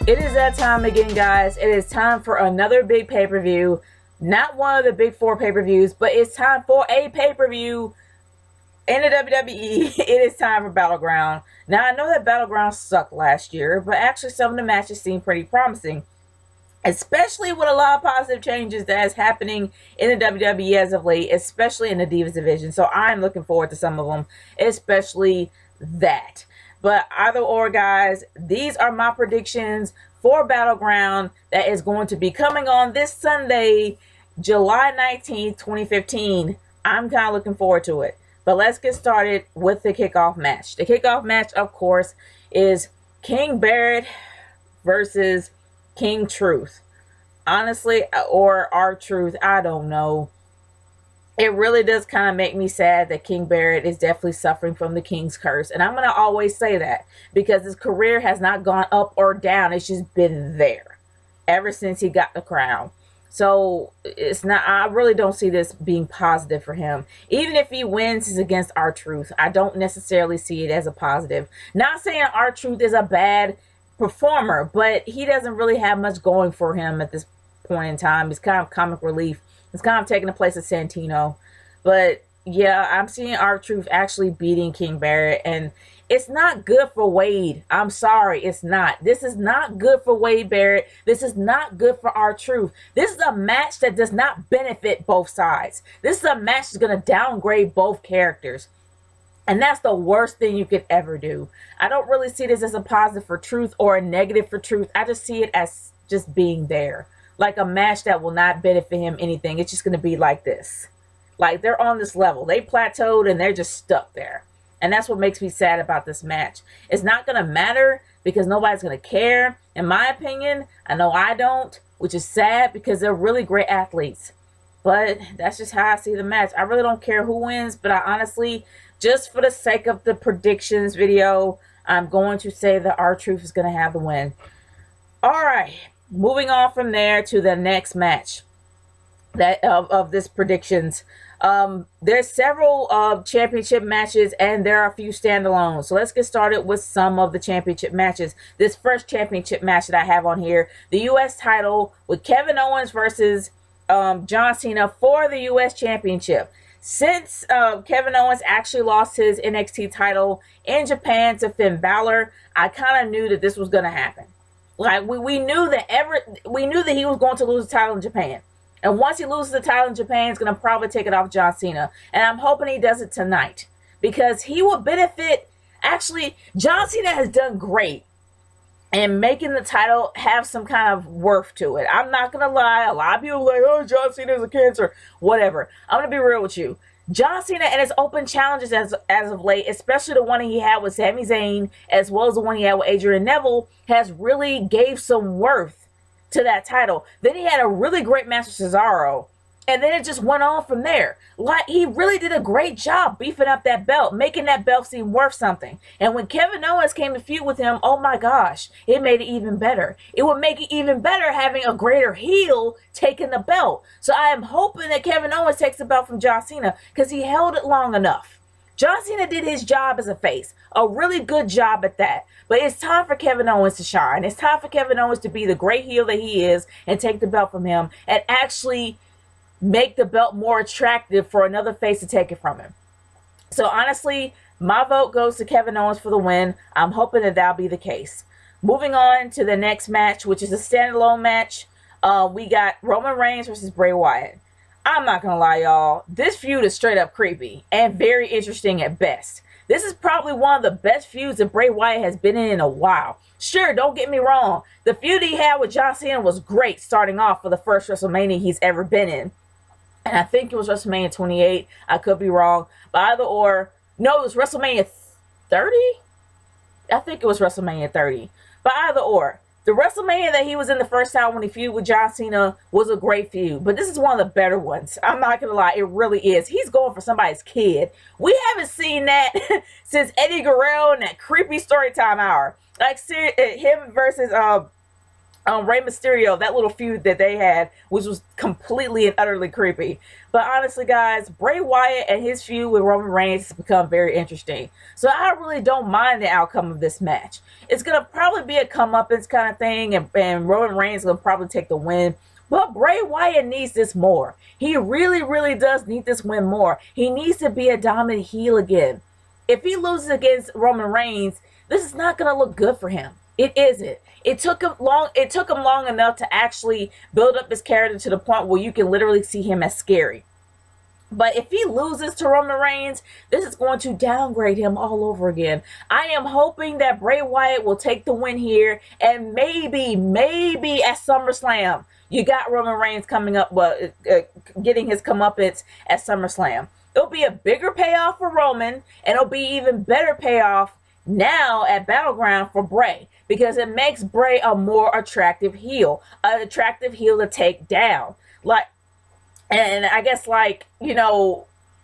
It is that time again, guys. It is time for another big pay-per-view. Not one of the big four pay-per-views, but it's time for a pay-per-view in the WWE. It is time for Battleground. Now, I know that Battleground sucked last year, but actually some of the matches seem pretty promising, especially with a lot of positive changes that is happening in the WWE as of late, especially in the Divas division. So I'm looking forward to some of them, especially that. But either or, guys, these are my predictions for Battleground that is going to be coming on this Sunday, July 19th, 2015. I'm kind of looking forward to it. But let's get started with the kickoff match. The kickoff match, of course, is King Barrett versus King Truth. Honestly, or R-Truth, I don't know. It really does kind of make me sad that King Barrett is definitely suffering from the King's curse. And I'm going to always say that because his career has not gone up or down. It's just been there ever since he got the crown. So it's not, I really don't see this being positive for him. Even if he wins, it's against R-Truth. I don't necessarily see it as a positive. Not saying R-Truth is a bad performer, but he doesn't really have much going for him at this point in time. He's kind of comic relief. It's kind of taking the place of Santino. But yeah, I'm seeing R-Truth actually beating King Barrett, and it's not good for Wade. I'm sorry, it's not. This is not good for Wade Barrett. This is not good for R-Truth. This is a match that does not benefit both sides. This is a match that's going to downgrade both characters. And that's the worst thing you could ever do. I don't really see this as a positive for Truth or a negative for Truth. I just see it as just being there. Like a match that will not benefit him anything. It's just going to be like this. Like they're on this level. They plateaued and they're just stuck there. And that's what makes me sad about this match. It's not going to matter because nobody's going to care. In my opinion, I know I don't, which is sad because they're really great athletes. But that's just how I see the match. I really don't care who wins, but I honestly, just for the sake of the predictions video, I'm going to say that R-Truth is going to have the win. All right. Moving on from there to the next match that of this predictions. There's several championship matches and there are a few standalones. So let's get started with some of the championship matches. This first championship match that I have on here, the U.S. title with Kevin Owens versus John Cena for the U.S. championship. Since Kevin Owens actually lost his NXT title in Japan to Finn Balor, I kind of knew that this was going to happen. Like we knew that he was going to lose the title in Japan. And once he loses the title in Japan, he's going to probably take it off John Cena. And I'm hoping he does it tonight. Because he will benefit. Actually, John Cena has done great in making the title have some kind of worth to it. I'm not going to lie. A lot of people are like, oh, John Cena's a cancer. Whatever. I'm going to be real with you. John Cena and his open challenges as of late, especially the one he had with Sami Zayn, as well as the one he had with Adrian Neville, has really gave some worth to that title. Then he had a really great match with Cesaro, and then it just went on from there. Like, he really did a great job beefing up that belt, making that belt seem worth something. And when Kevin Owens came to feud with him, oh my gosh, it made it even better. It would make it even better having a greater heel taking the belt. So I am hoping that Kevin Owens takes the belt from John Cena because he held it long enough. John Cena did his job as a face, a really good job at that. But it's time for Kevin Owens to shine. It's time for Kevin Owens to be the great heel that he is and take the belt from him and actually make the belt more attractive for another face to take it from him. So honestly, my vote goes to Kevin Owens for the win. I'm hoping that that'll be the case. Moving on to the next match, which is a standalone match. We got Roman Reigns versus Bray Wyatt. I'm not gonna lie, y'all. This feud is straight up creepy and very interesting at best. This is probably one of the best feuds that Bray Wyatt has been in a while. Sure, don't get me wrong. The feud he had with John Cena was great starting off for the first WrestleMania he's ever been in. And I think it was WrestleMania 28. I could be wrong. But either or, no, it was WrestleMania 30? I think it was WrestleMania 30. But either or, the WrestleMania that he was in the first time when he feuded with John Cena was a great feud. But this is one of the better ones. I'm not going to lie. It really is. He's going for somebody's kid. We haven't seen that since Eddie Guerrero in that creepy Storytime Hour. Like, him versus Rey Mysterio, that little feud that they had, which was completely and utterly creepy. But honestly, guys, Bray Wyatt and his feud with Roman Reigns has become very interesting. So I really don't mind the outcome of this match. It's going to probably be a comeuppance kind of thing, and Roman Reigns will probably take the win. But Bray Wyatt needs this more. He really, really does need this win more. He needs to be a dominant heel again. If he loses against Roman Reigns, this is not going to look good for him. It isn't. It took him long enough to actually build up his character to the point where you can literally see him as scary. But if he loses to Roman Reigns, this is going to downgrade him all over again. I am hoping that Bray Wyatt will take the win here, and maybe at SummerSlam, you got Roman Reigns coming up, getting his comeuppance at SummerSlam. It'll be a bigger payoff for Roman, and it'll be even better payoff now at Battleground for Bray, because it makes Bray a more attractive heel, to take down. And I guess, it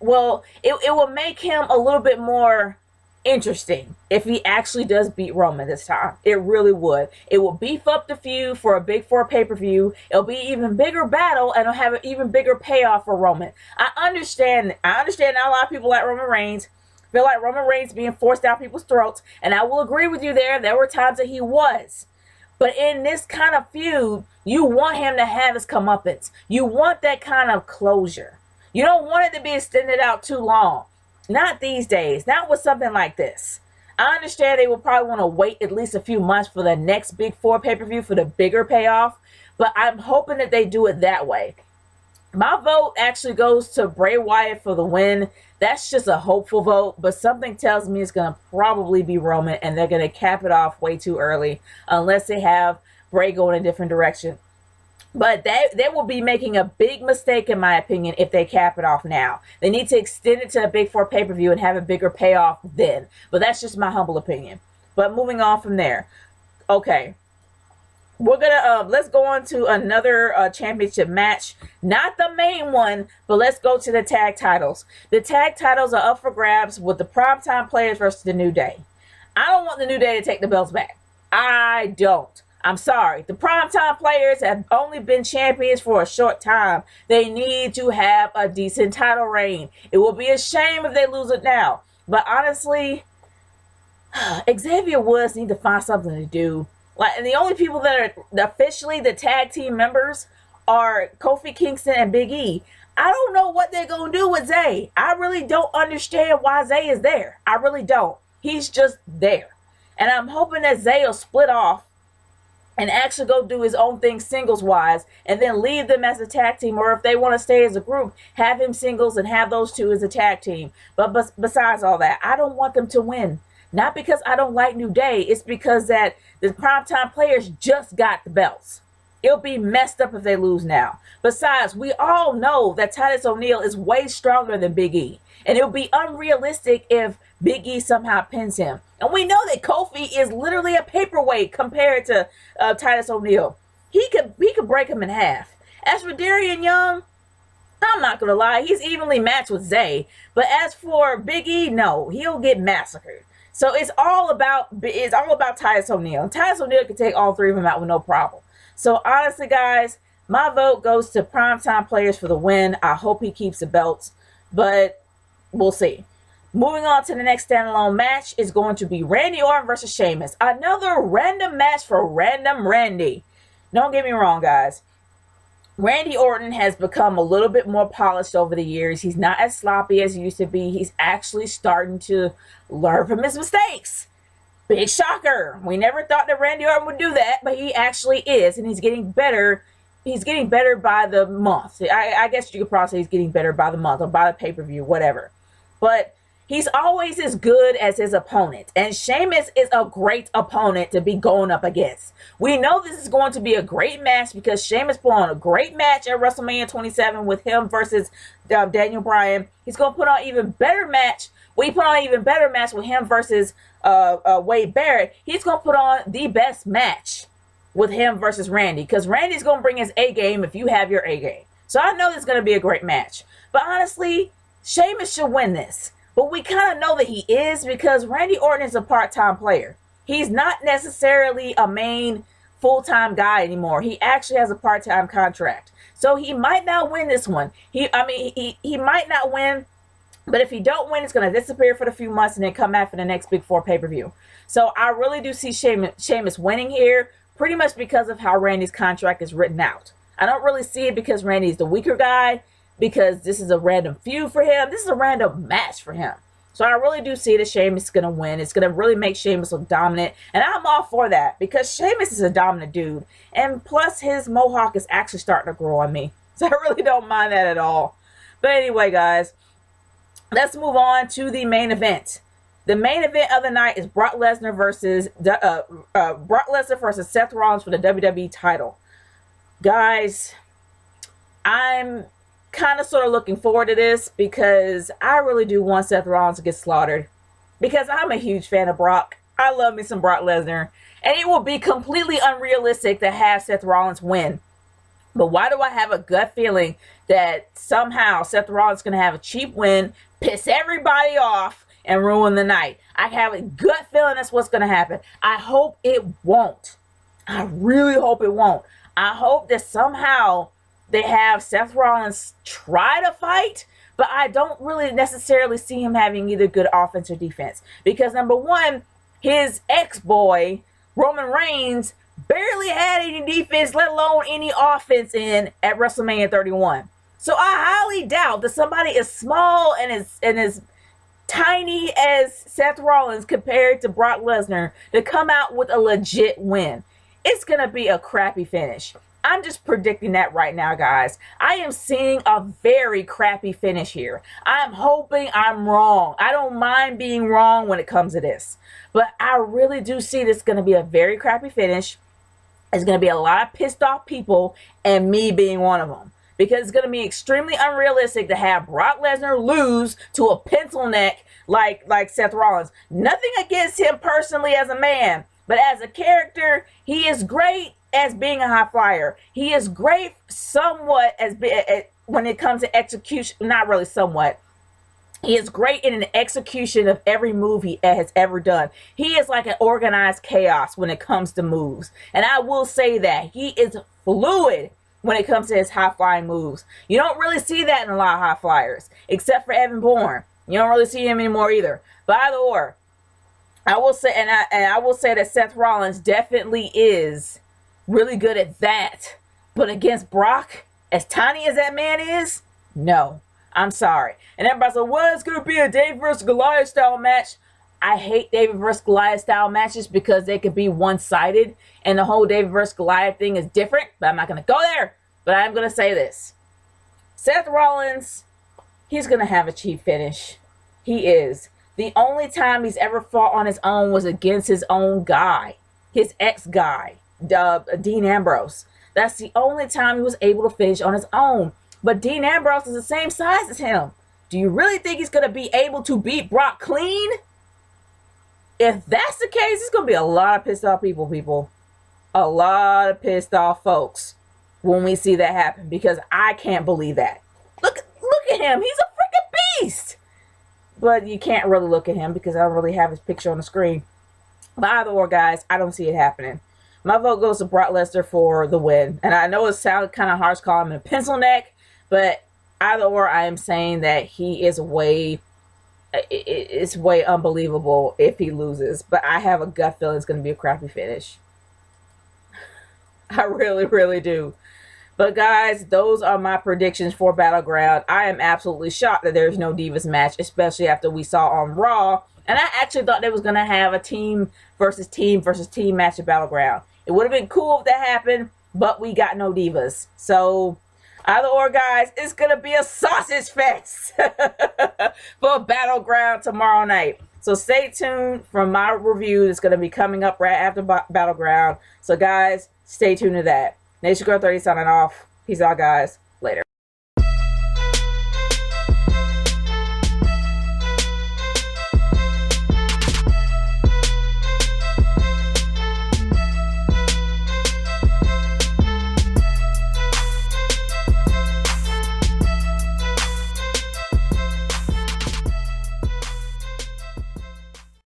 will make him a little bit more interesting if he actually does beat Roman this time. It really would. It will beef up the feud for a Big Four pay-per-view. It'll be an even bigger battle, and it'll have an even bigger payoff for Roman. I understand not a lot of people like Roman Reigns. Feel like Roman Reigns being forced down people's throats, and I will agree with you there. There were times that he was. But in this kind of feud, you want him to have his comeuppance. You want that kind of closure. You don't want it to be extended out too long. Not these days. Not with something like this. I understand they will probably want to wait at least a few months for the next Big Four pay-per-view for the bigger payoff. But I'm hoping that they do it that way. My vote actually goes to Bray Wyatt for the win. That's just a hopeful vote, but something tells me it's going to probably be Roman, and they're going to cap it off way too early unless they have Bray go in a different direction. But they will be making a big mistake, in my opinion, if they cap it off now. They need to extend it to a Big Four pay-per-view and have a bigger payoff then. But that's just my humble opinion. But moving on from there. Okay. We're gonna let's go on to another championship match. Not the main one, but let's go to the tag titles. The tag titles are up for grabs with the Primetime Players versus the New Day. I don't want the New Day to take the belts back. I don't. I'm sorry. The Primetime Players have only been champions for a short time. They need to have a decent title reign. It will be a shame if they lose it now. But honestly, Xavier Woods need to find something to do. And the only people that are officially the tag team members are Kofi Kingston and Big E. I don't know what they're going to do with Zay. I really don't understand why Zay is there. I really don't. He's just there. And I'm hoping that Zay will split off and actually go do his own thing singles-wise and then leave them as a tag team. Or if they want to stay as a group, have him singles and have those two as a tag team. But besides all that, I don't want them to win. Not because I don't like New Day. It's because that the Primetime Players just got the belts. It'll be messed up if they lose now. Besides, we all know that Titus O'Neil is way stronger than Big E. And it'll be unrealistic if Big E somehow pins him. And we know that Kofi is literally a paperweight compared to Titus O'Neil. He could break him in half. As for Darian Young, I'm not going to lie. He's evenly matched with Zay. But as for Big E, no. He'll get massacred. So it's all about Titus O'Neil. Titus O'Neil can take all three of them out with no problem. So honestly, guys, my vote goes to Primetime Players for the win. I hope he keeps the belts, but we'll see. Moving on to the next standalone match is going to be Randy Orton versus Sheamus. Another random match for Random Randy. Don't get me wrong, guys. Randy Orton has become a little bit more polished over the years. He's not as sloppy as he used to be. He's actually starting to learn from his mistakes. Big shocker. We never thought that Randy Orton would do that, but he actually is, and he's getting better. He's getting better by the month. I guess you could probably say he's getting better by the month or by the pay-per-view, whatever. But he's always as good as his opponent. And Sheamus is a great opponent to be going up against. We know this is going to be a great match because Sheamus put on a great match at WrestleMania 27 with him versus Daniel Bryan. He's going to put on an even better match. We put on an even better match with him versus Wade Barrett. He's going to put on the best match with him versus Randy. Because Randy's going to bring his A game if you have your A game. So I know this is going to be a great match. But honestly, Sheamus should win this. But we kind of know that he is because Randy Orton is a part-time player. He's not necessarily a main full-time guy anymore. He actually has a part-time contract. So he might not win this one. He might not win, but if he don't win, it's going to disappear for a few months and then come back for the next Big 4 pay-per-view. So I really do see Sheamus winning here, pretty much because of how Randy's contract is written out. I don't really see it because Randy's the weaker guy, because this is a random feud for him. This is a random match for him. So I really do see that Sheamus is going to win. It's going to really make Sheamus look dominant. And I'm all for that because Sheamus is a dominant dude. And plus his mohawk is actually starting to grow on me. So I really don't mind that at all. But anyway, guys, let's move on to the main event. The main event of the night is Brock Lesnar versus Seth Rollins for the WWE title. Guys, I'm kind of sort of looking forward to this because I really do want Seth Rollins to get slaughtered because I'm a huge fan of Brock. I love me some Brock Lesnar, and it will be completely unrealistic to have Seth Rollins win. But why do I have a gut feeling that somehow Seth Rollins is going to have a cheap win, piss everybody off, and ruin the night? I have a gut feeling that's what's going to happen. I hope it won't. I really hope it won't. I hope that somehow they have Seth Rollins try to fight, but I don't really necessarily see him having either good offense or defense. Because number one, his ex-boy, Roman Reigns, barely had any defense, let alone any offense in at WrestleMania 31. So I highly doubt that somebody as small and as tiny as Seth Rollins compared to Brock Lesnar to come out with a legit win. It's going to be a crappy finish. I'm just predicting that right now, guys. I am seeing a very crappy finish here. I'm hoping I'm wrong. I don't mind being wrong when it comes to this. But I really do see this going to be a very crappy finish. It's going to be a lot of pissed off people, and me being one of them. Because it's going to be extremely unrealistic to have Brock Lesnar lose to a pencil neck like Seth Rollins. Nothing against him personally as a man. But as a character, he is great as being a high flyer. He is great somewhat when it comes to execution. Not really somewhat. He is great in an execution of every move he has ever done. He is like an organized chaos when it comes to moves. And I will say that. He is fluid when it comes to his high-flying moves. You don't really see that in a lot of high flyers, except for Evan Bourne. You don't really see him anymore either. But either or, I will say, and I will say that Seth Rollins definitely is really good at that. But against Brock, as tiny as that man is, no. I'm sorry. And everybody's like, well, it's going to be a David versus Goliath style match. I hate David versus Goliath style matches because they could be one-sided. And the whole David versus Goliath thing is different. But I'm not going to go there. But I'm going to say this. Seth Rollins, he's going to have a cheap finish. He is. The only time he's ever fought on his own was against his own guy. His ex-guy, Dean Ambrose. That's the only time he was able to finish on his own. But Dean Ambrose is the same size as him. Do you really think he's going to be able to beat Brock clean? If that's the case, it's going to be a lot of pissed off people. A lot of pissed off folks when we see that happen. Because I can't believe that. Look at him. He's a freaking beast. But you can't really look at him because I don't really have his picture on the screen. But either or, guys, I don't see it happening. My vote goes to Brock Lesnar for the win. And I know it sounds kind of harsh calling him a pencil neck. But either or, I am saying that he is it's way unbelievable if he loses. But I have a gut feeling it's going to be a crappy finish. I really, really do. But guys, those are my predictions for Battleground. I am absolutely shocked that there's no Divas match, especially after we saw on Raw. And I actually thought they was going to have a team versus team match at Battleground. It would have been cool if that happened, but we got no Divas. So either or, guys, it's going to be a sausage fest for Battleground tomorrow night. So stay tuned for my review that's going to be coming up right after Battleground. So, guys, stay tuned to that. Naturegirl 30 signing off. Peace out, guys.